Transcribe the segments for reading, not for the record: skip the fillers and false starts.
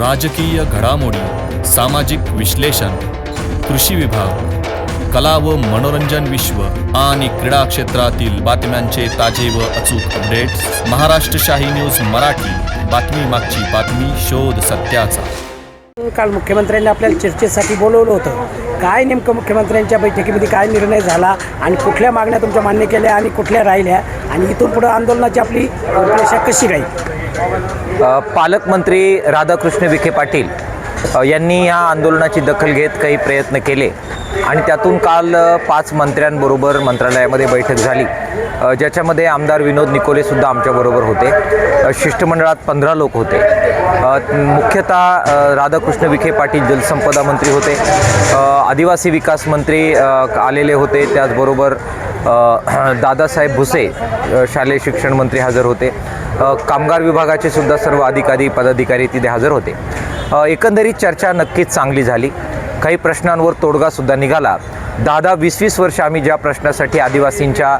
राजकीय घडामोडी, सामाजिक विश्लेषण, कृषी विभाग, कला व मनोरंजन विश्व आणि क्रीडा क्षेत्रातील बातम्यांचे ताजे व अचूक अपडेट्स महाराष्ट्र शाही न्यूज मराठी. बातमी मागची बातमी, शोध सत्याचा. काल मुख्यमंत्र्यांनी आपल्याला चर्चेसाठी बोलवलं होतं. काय नेमकं मुख्यमंत्र्यांच्या बैठकीमध्ये काय निर्णय झाला आणि कुठल्या मागण्या तुमच्या मान्य केल्या आणि कुठल्या राहिल्या आणि इथून पुढे आंदोलनाची आपली रूपरेषा कशी राहील? पालकमंत्री राधाकृष्ण विखे पाटील यांनी या आंदोलनाची दखल घेत काही प्रयत्न केले आणि त्यातून काल 5 मंत्र्यांबरोबर मंत्रालयामध्ये बैठक झाली, ज्याच्यामध्ये आमदार विनोद निकोलेसुद्धा आमच्याबरोबर होते. शिष्टमंडळात 15 लोक होते. मुख्यतः राधाकृष्ण विखे पाटील जलसंपदा मंत्री होते, आदिवासी विकास मंत्री आलेले होते, त्याचबरोबर दादासाहेब भुसे शालेय शिक्षण मंत्री हजर होते, कामगार विभागाचे सुद्धा सर्व अधिकारी पदाधिकारी तिथे हजर होते. एकंदरीत चर्चा नक्कीच चांगली झाली. काही प्रश्नांवर तोडगासुद्धा निघाला. 10-20 वर्ष आम्ही ज्या प्रश्नासाठी आदिवासींच्या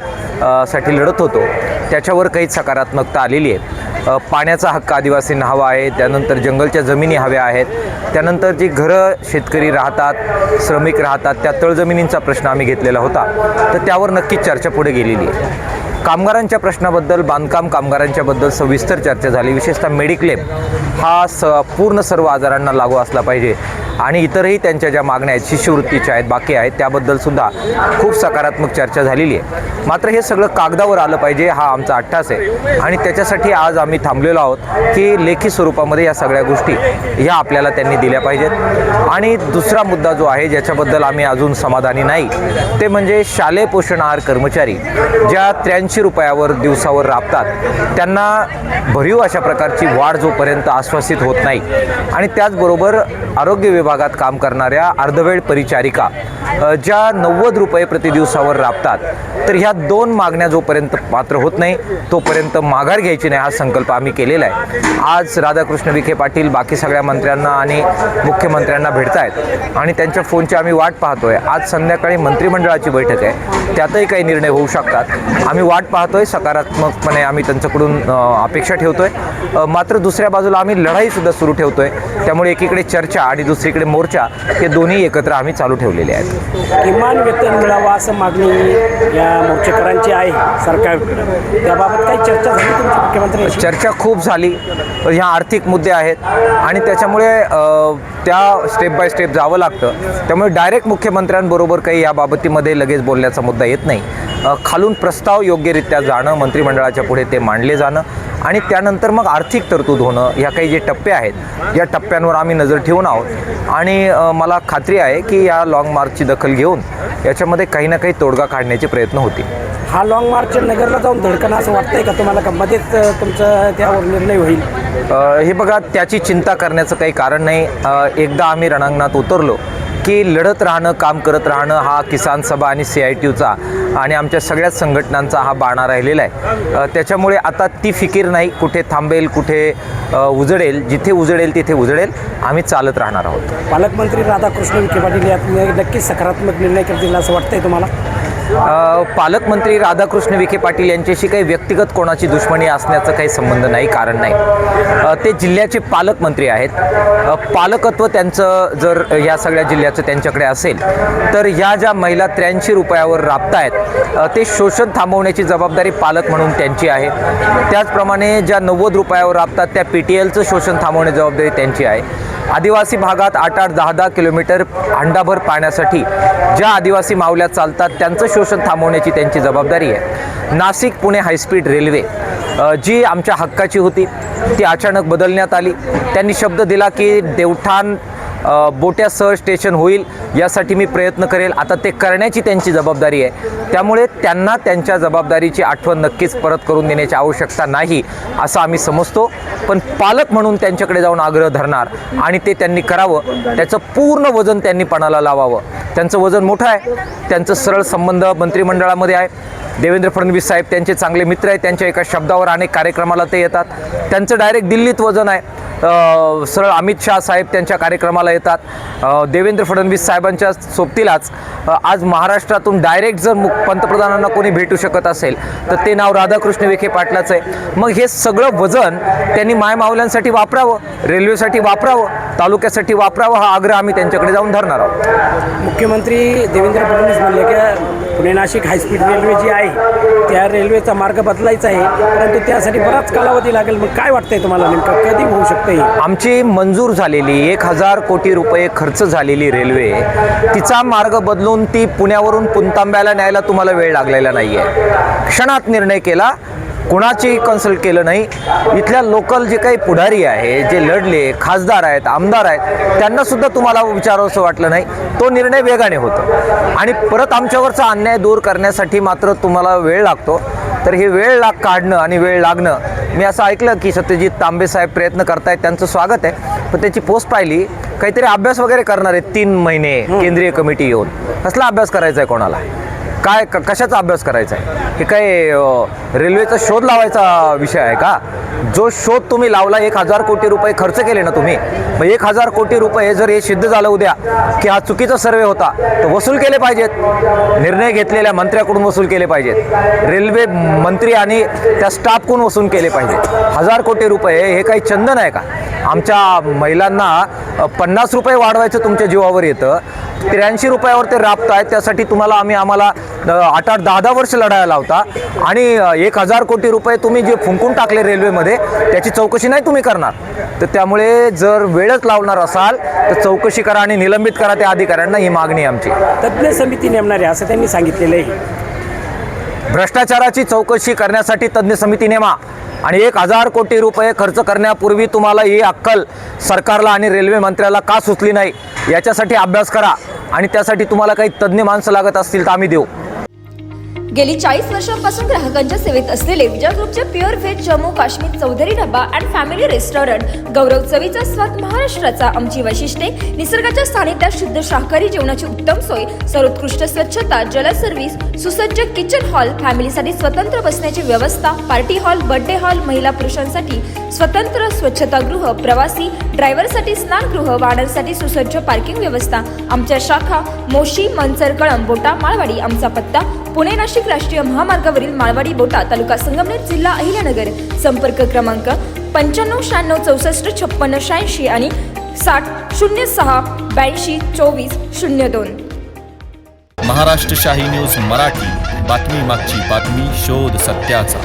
साठी लढत होतो त्याच्यावर काहीच सकारात्मकता आलेली आहे. पाण्याचा हक्क आदिवासींना हवा आहे, त्यानंतर जंगलच्या जमिनी हव्या आहेत, त्यानंतर जी घरं शेतकरी राहतात, श्रमिक राहतात, त्या तळजमिनींचा प्रश्न आम्ही घेतलेला होता, तर त्यावर नक्कीच चर्चा पुढे गेलेली आहे. कामगारांच्या प्रश्नाबद्दल, बांधकाम कामगारांच्याबद्दल सविस्तर चर्चा झाली. विशेषतः मेडिक्लेम हा पूर्ण सर्व आजारांना लागू असला पाहिजे आणि इतरही त्यांच्या ज्या मागण्या आहेत, शिष्यवृत्तीच्या आहेत, बाकी आहेत, त्याबद्दलसुद्धा खूप सकारात्मक चर्चा झालेली आहे. मात्र हे सगळं कागदावर आलं पाहिजे हा आमचा अट्टास आहे आणि त्याच्यासाठी आज आम्ही थांबलेलो आहोत की लेखी स्वरूपामध्ये या सगळ्या गोष्टी ह्या आपल्याला त्यांनी दिल्या पाहिजेत. आणि दुसरा मुद्दा जो आहे ज्याच्याबद्दल आम्ही अजून समाधानी नाही ते म्हणजे शालेय पोषण आहार कर्मचारी ज्या 83 रुपयावर दिवसावर राबतात त्यांना भरीव अशा प्रकारची वाढ जोपर्यंत आश्वासित होत नाही आणि त्याचबरोबर आरोग्य विभागात काम करणाऱ्या अर्धवेळ परिचारिका ज्या 90 रुपये प्रति दिवसावर राबतात, तर ह्या 2 मागण्या जोपर्यंत पात्र होत नाही तोपर्यंत माघार घ्यायची नाही हा संकल्प आम्ही केलेला आहे. आज राधाकृष्ण विखे पाटील बाकी सगळ्या मंत्र्यांना आणि मुख्यमंत्र्यांना भेटत आहेत आणि त्यांच्या फोनची आम्ही वाट पाहतोय. आज संध्याकाळी मंत्रिमंडळाची बैठक आहे, त्यातही काही निर्णय होऊ शकतात. आम्ही वाट पाहतोय, सकारात्मकपणे आम्ही त्यांच्याकडून अपेक्षा ठेवतोय. मात्र दुसऱ्या बाजूला आम्ही लढाईसुद्धा सुरू ठेवतोय. त्यामुळे एकीकडे चर्चा आणि दुसरीकडे मोर्चा हे दोन्ही एकत्र आम्ही चालू ठेवलेले आहेत. किमान वेतन मिळावं असं मागणी या मोर्चेकरांची आहे सरकारकडे. त्याबाबत काही चर्चा झाली तुमच्या मुख्यमंत्र्यांशी? चर्चा खूप झाली. ह्या आर्थिक मुद्दे आहेत आणि त्याच्यामुळे त्या स्टेप बाय स्टेप जावं लागतं. त्यामुळे डायरेक्ट मुख्यमंत्र्यांबरोबर काही या बाबतीमध्ये लगेच बोलण्याचा मुद्दा येत नाही. खालून प्रस्ताव योग्यरित्या जाणं, मंत्रिमंडळाच्या पुढे ते मांडले जाणं आणि त्यानंतर मग आर्थिक तरतूद होणं, ह्या काही जे टप्पे आहेत या टप्प्यांवर आम्ही नजर ठेवून आहोत आणि मला खात्री आहे की या लाँग मार्चची दखल घेऊन याच्यामध्ये काही ना काही तोडगा काढण्याचे प्रयत्न होतील. हा लाँग मार्च नगरला जाऊन धडकणं असं वाटतंय का तुम्हाला, का मध्येच तुमचं त्यावर निर्णय होईल? हे बघा, त्याची चिंता करण्याचं काही कारण नाही. एकदा आम्ही रणांगणात उतरलो की लढत राहणं, काम करत राहणं हा किसान सभा आणि CITUचा आणि आमच्या सगळ्याच संघटनांचा हा बाणा राहिलेला आहे. त्याच्यामुळे आता ती फिकीर नाही, कुठे थांबेल, कुठे उजडेल. जिथे उजडेल तिथे उजडेल, आम्ही चालत राहणार आहोत. पालकमंत्री राधाकृष्ण विखे पाटील यात नक्कीच सकारात्मक निर्णय करतील असं वाटतंय तुम्हाला? पालकमंत्री राधाकृष्ण विखे पाटील यांच्याशी काही व्यक्तिगत कोणाची दुश्मनी असण्याचं काही संबंध नाही, कारण नाही. ते जिल्ह्याचे पालकमंत्री आहेत. पालकत्व त्यांचं जर या सगळ्या जिल्ह्याचं त्यांच्याकडे असेल तर ह्या ज्या महिला 83 रुपयावर राबतायत ते शोषण थांबवण्याची जबाबदारी पालक म्हणून त्यांची आहे. त्याचप्रमाणे ज्या 90 रुपयावर राबतात त्या PTLचं शोषण थांबवण्याची जबाबदारी त्यांची आहे. आदिवासी भागात 8-8, 10-10 किलोमीटर हंडाभर पाण्यासाठी ज्या आदिवासी मावल्या चालतात त्यांचं शोषण थांबवण्याची त्यांची जबाबदारी आहे. नाशिक पुणे हायस्पीड रेल्वे जी आमच्या हक्काची होती ती अचानक बदलण्यात आली. त्यांनी शब्द दिला की देवठाण बोट्यासह स्टेशन होईल, यासाठी मी प्रयत्न करेल. आता ते करण्याची त्यांची जबाबदारी आहे. त्यामुळे त्यांना त्यांच्या जबाबदारीची आठवण नक्कीच परत करून देण्याची आवश्यकता नाही असं आम्ही समजतो. पण पालक म्हणून त्यांच्याकडे जाऊन आग्रह धरणार आणि ते त्यांनी करावं. त्याचं पूर्ण वजन त्यांनी पणाला लावावं. त्यांचं वजन मोठं आहे. त्यांचं सरळ संबंध मंत्रिमंडळामध्ये आहे. देवेंद्र फडणवीस साहेब त्यांचे चांगले मित्र आहेत. त्यांच्या एका शब्दावर अनेक कार्यक्रमाला ते येतात. त्यांचं डायरेक्ट दिल्लीत वजन आहे. सरळ अमित शाह साहेब त्यांच्या कार्यक्रमाला येतात. देवेंद्र फडणवीस साहेबांच्या सोबतीलाच आज महाराष्ट्रातून डायरेक्ट जर पंतप्रधानांना कोणी भेटू शकत असेल तर ते नाव राधाकृष्ण विखे पाटलाचं आहे. मग हे सगळं वजन त्यांनी मायमाऊल्यांसाठी वापरावं, रेल्वेसाठी वापरावं, तालुक्यासाठी वापरावं, हा आग्रह आम्ही त्यांच्याकडे जाऊन धरणार आहोत. मुख्यमंत्री देवेंद्र फडणवीस म्हणले की पुणे नाशिक हायस्पीड रेल्वे जी आहे त्या रेल्वेचा मार्ग बदलायचा आहे, परंतु त्यासाठी बराच कालावधी लागेल. मग काय वाटतंय तुम्हाला, नेमकं कधी होऊ शकते? आमची मंजूर झालेली 1000 कोटी रुपये खर्च झालेली रेल्वे, तिचा मार्ग बदलून ती पुण्यावरून पुणतांब्याला न्यायला तुम्हाला वेळ लागलेला नाही आहे. क्षणात निर्णय केला, कोणाचीही कन्सल्ट केलं नाही. इथल्या लोकल जे काही पुढारी आहे, जे लढले, खासदार आहेत, आमदार आहेत, त्यांनासुद्धा तुम्हाला विचारावंसं वाटलं नाही. तो निर्णय वेगाने होतो आणि परत आमच्यावरचा अन्याय दूर करण्यासाठी मात्र तुम्हाला वेळ लागतो. तर हे वेळ काढणं आणि वेळ लागणं, मी असं ऐकलं की सत्यजित तांबे साहेब प्रयत्न करतायत, त्यांचं स्वागत आहे. पण त्याची पोस्ट पाहिली, काहीतरी अभ्यास वगैरे करणार आहेत 3 महिने केंद्रीय कमिटी येऊन. कसला अभ्यास करायचा आहे कोणाला, काय कशाचा अभ्यास करायचा आहे? हे काय रेल्वेचा शोध लावायचा विषय आहे का? जो शोध तुम्ही लावला, 1000 कोटी रुपये खर्च केले ना तुम्ही, मग 1000 कोटी रुपये जर हे सिद्ध झालं उद्या की हा चुकीचा सर्वे होता, तर वसूल केले पाहिजेत. निर्णय घेतलेल्या मंत्र्याकडून वसूल केले पाहिजेत, रेल्वे मंत्री आणि त्या स्टाफकडून वसूल केले पाहिजेत. 1000 कोटी रुपये हे काही चंदन आहे का? आमच्या महिलांना 50 रुपये वाढवायचं तुमच्या जीवावर येतं, 83 रुपयावर ते राबतायत. त्यासाठी आम्हाला 8-8, 10-10 वर्ष लढायला लावता आणि 1000 कोटी रुपये तुम्ही जे फुंकून टाकले रेल्वेमध्ये, त्याची चौकशी नाही तुम्ही करणार. तर त्यामुळे जर वेळच लावणार असाल तर चौकशी करा आणि निलंबित करा त्या अधिकाऱ्यांना, ही मागणी आहे आमची. तज्ज्ञ समिती नेमणार आहे असं त्यांनी सांगितलेलं आहे. भ्रष्टाचाराची चौकशी करण्यासाठी तज्ज्ञ समिती नेमा आणि 1000 कोटी रुपये खर्च करण्यापूर्वी तुम्हाला ही अक्कल सरकारला आणि रेल्वे मंत्र्याला का सुचली नाही, याच्यासाठी अभ्यास करा. आणि त्यासाठी तुम्हाला काही तज्ज्ञ माणसं लागत असतील तर आम्ही देऊ. गेली 40 वर्षांपासून ग्राहकांच्या सेवेत असलेले विजय ग्रुपचे pure veg Jammu Kashmir Chaudhary dhaba and family restaurant, गौरव चवीचा स्वाद महाराष्ट्राचा. आमची वैशिष्ट्ये: निसर्गाच्या सानिध्यात शुद्ध शाकाहारी जेवणाची उत्तम सोय, सर्वोत्कृष्ट स्वच्छता, जल सर्व्हिस, सुसज्ज किचन हॉल, फॅमिलीसाठी स्वतंत्र बसण्याची व्यवस्था, पार्टी हॉल, बर्थडे हॉल, महिला पुरुषांसाठी स्वतंत्र स्वच्छतागृह, प्रवासी ड्रायव्हरसाठी स्नानगृह, वाहनांसाठी सुसज्ज पार्किंग व्यवस्था. आमच्या शाखा मोशी, मंचर, कळंब, बोटा, माळवाडी. आमचा पत्ता: पुणे नाशिक राष्ट्रीय महामार्गावरील माळवाडी बोटा, तालुका संगमनेर, जिल्हा अहिल्यानगर. संपर्क क्रमांक 95 96 64 56 86 आणि 60 06 82 24 02. महाराष्ट्र शाही न्यूज मराठी, बातमी मागची बातमी, शोध सत्याचा.